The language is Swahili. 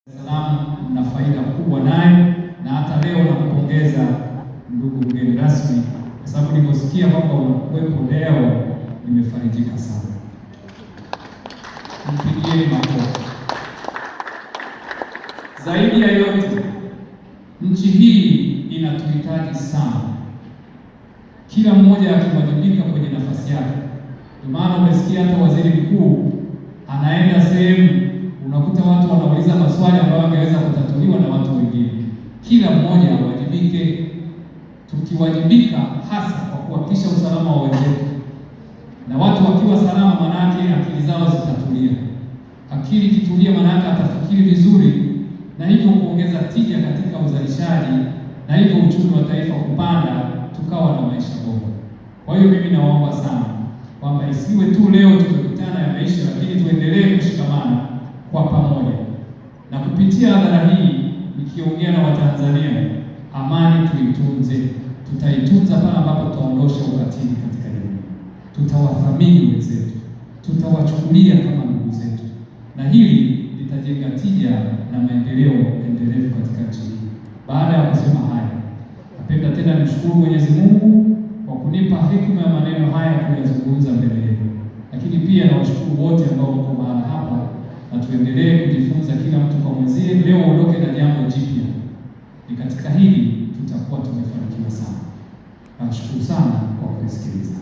Salaam mna faida kubwa naye, na hata leo nakupongeza ndugu mgeni rasmi, kwa sababu niliposikia kwamba unakuwepo leo nimefarijika sana. Mpigieni makofi. Zaidi ya yote, nchi hii inatuhitaji sana, kila mmoja akiwajibika kwenye nafasi yake. Ndio maana umesikia hata waziri mkuu anaenda sehemu, unakuta watu wanauliza maswali ambayo angeweza kutatuliwa na watu wengine. Kila mmoja awajibike. Tukiwajibika hasa kwa kuhakikisha usalama wa wenzetu, na watu wakiwa salama, manake akili zao zitatulia. Akili kitulia, manake atafikiri vizuri, na hivyo kuongeza tija katika uzalishaji, na hivyo uchumi wa taifa kupanda, tukawa na maisha bora. Kwa hiyo mimi nawaomba sana kwamba isiwe tu leo tumekutana yameisha, lakini tuendelee kushikamana kwa pamoja, na kupitia hadhara hii nikiongea na Watanzania, amani tuitunze. Tutaitunza pale ambapo tutaondosha ukatili katika jamii, tutawathamini wenzetu, tutawachukulia kama ndugu zetu, na hili litajenga tija na maendeleo endelevu katika nchi hii. Baada ya kusema haya, napenda tena nimshukuru Mwenyezi Mungu kwa kunipa hekima ya maneno haya kuyazungumza mbele yenu, lakini pia nawashukuru wote ambao mko mahali hapa, na tuendelee kujifunza kila mtu kwa mwenzie. Leo ondoke na jambo jipya, ni katika hili tutakuwa tumefanikiwa sana. Nashukuru sana kwa kusikiliza.